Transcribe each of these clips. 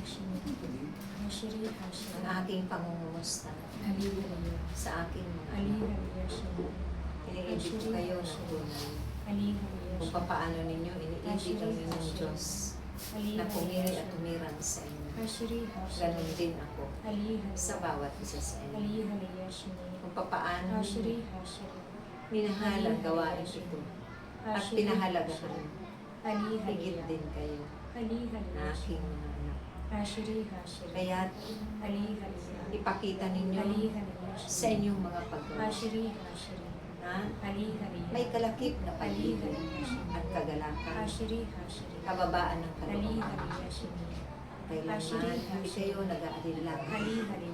Yakshmi, Hashiri Hashiri, ang aking pangungumusta Ali Hari, sa aking mga Ali anak. Hari Yakshmi, Iniibig ko kayo ng tunay Ali Hari kung Yakshmi, paano ninyo iniibig ang inyong Diyos Ali na Hari pumili at Yakshmi, tumirang sa inyo. Hashiri Hashiri, Ganon din ako Ali Hari, sa bawat isa sa inyo. Ali Hari Yakshmi, Kung paano Hashiri Hashiri, minahal ang gawain ito at pinahalagahan. Ali Hari, Higit din kayo Ali Hari na aking Yakshmi, mga anak. Hashiri Hashiri, Kaya't Ali Hari, ipakita ninyo Ali Hari Yakshmi, sa inyong mga paggawa Hashiri Hashiri, na Ali Hari, may kalakip na Ali pag-ibig Hari Yakshmi, at kagalakan, Hashiri Hashiri, kababaan ng Ali kalooban. Hari Yakshmi, Kailangan hindi kayo nag-aalinlang Ali Hari,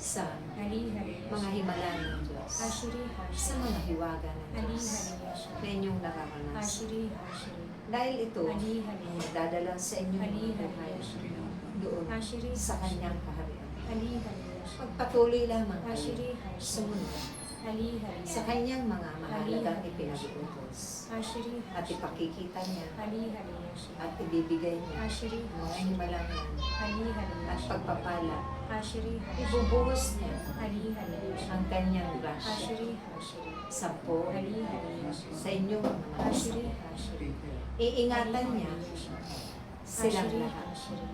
sa Ali Hari, mga himala ng Diyos, Hashiri sa Hashiri, mga hiwaga ng Ali Diyos Hari Yakshmi, na inyong nararanasan. Hashiri Hashiri, Dahil ito, Ali Hari, magdadala sa inyong Ali mga Hari buhay Yakshmi, doon Hashiri sa kanyang kaharian. Ali Hari Yakshmi, Magpatuloy lamang kayo Hashiri Hashiri, sumunod Ali Hari, sa kanyang mga mahalagang ipinag-uutos Hashiri at Hashiri, ipakikita niya Ali Hari Yakshmi, at ibibigay niya Hashiri ang mga Hashiri, himalang yan Ali Hari at Yakshmi, pagpapala. Hashiri Hashiri, Ibubuhos niya Ali Hari Yakshmi, ang kanyang grasya Hashiri Hashiri, 10 Ali Hari Yakshmi, sa inyong mga Hashiri manasa. Hashiri, Iingatan niya silang Hashiri lahat Hashiri,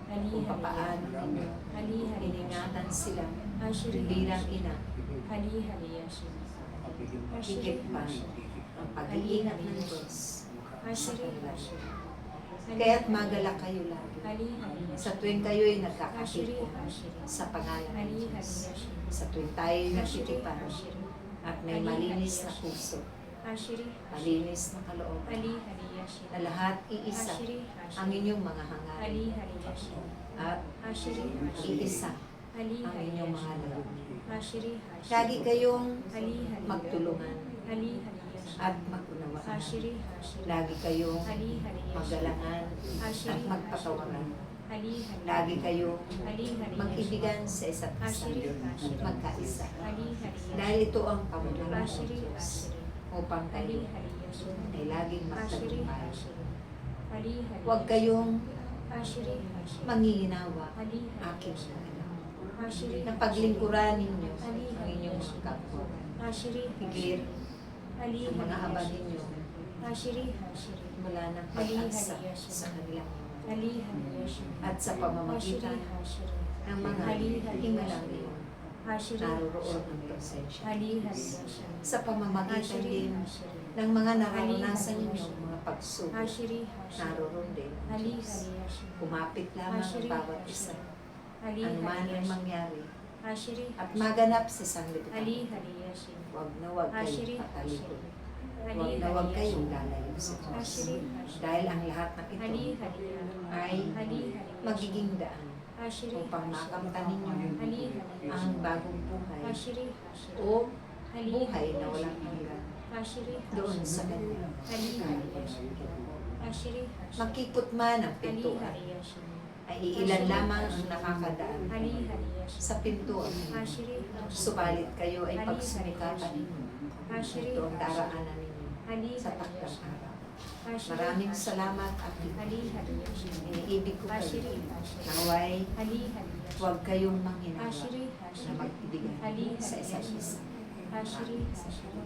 Ali kung Hari, papaano ninyo Ali Hari, iningatan sila Hashiri bilang ina. Ali Hari Yakshmi, Higit pa ang pag-iingat ng Diyos sa Hashiri kanila. Hashiri, Kaya't magalak kayo lagi Ali Hari, sa tuwing kayo'y Hashiri nagkakatipon Hashiri, sa pangalan ng Ali Hari Diyos. Yakshmi, Sa tuwing tayo'y Hashiri nagtitipan Hashiri, at may malinis na puso, Hashiri malinis na kalooban, Ali Hari Yakshmi, na lahat iisa Hashiri ang Hashiri, inyong mga hangarin Ali Hari Yakshmi, at Hashiri Hashiri, iisa Ali ang Hari inyong mga Yakshmi, lalaki. Hashiri Hashiri, Lagi kayong Ali Hari, magtulungan Ali Hari Yakshmi, at mag-unawaan. Hashiri Hashiri, Lagi kayong Ali Hari Yakshmi, magalangan at Hashiri magpatawaran. Ali Hari, Lagi kayong Ali Hari mag-ibigan sa isa't isa, Hashiri Hashiri, magkaisa. Ali Hari Dahil ito ang pamahalaan ng Hashiri Diyos Hashiri, upang Ali kayo Hari Yakshmi, ay laging Hashiri magtagumpay. Hashiri, Ali Hari Huwag kayong Hashiri Hashiri, manginginawa, Ali Hari aking Yakshmi, mga anak, Hashiri na paglingkuran ninyo ang inyong mga kapwa. Hashiri Higit Ali ang mga Hari aba Yakshmi, ninyo Hashiri Hashiri, wala ng pag-asa sa kanilang mga Ali Hari Yakshmi, at sa Hashiri pamamagitan Hashiri, ng mga himalang iyon, Hashiri naroroon ang presensya. Ali Hari Yakshmi, Sa pamamagitan Hashiri din Hashiri, ng mga nararanasan ninyong mga pagsubok, Hashiri Hashiri, naroroon din ang Ali Diyos. Hari Yakshmi, Kumapit lamang ang Hashiri bawat isa, Ali anuman Hari ang Yakshmi, mangyari, Hashiri at maganap sa sanglibutan. Ali Hari Yakshmi, Huwag na huwag Hashiri kayong patalikod. Ali Huwag na Hari huwag kayong Yakshmi, lalayo sa Diyos. Hashiri Hashiri, Dahil ang lahat ng ito Ali Hari ay Ali Hari magiging daan Hashiri upang makamtan ninyo Ali Hari ang bagong buhay Hashiri Hashiri, o Ali buhay na walang hanggan Hashiri doon sa Kanya. Ali Hari Yakshmi, Hashiri Hashiri, Makipot man ang Ali pintuan, Hari Yakshmi, ay iilan lamang ang nakakadaan Ali Hari Yakshmi, sa pintuan. Hashiri Hashiri, Subalit kayo ay pagsumikatan ninyo. Hashiri Ito ang daraanan ninyo Ali sa Hari takdang Yakshmi, araw. Hashiri Maraming Hashiri, salamat at Ali Hari Yakshmi, iniibig ko kayo. Hashiri Hashiri, Naway, Ali Hari Yakshmi, huwag kayong manghinawa Hashiri na Hashiri, magbibigan Ali sa Hari isa't Yakshmi, isa. Hashiri Hashiri,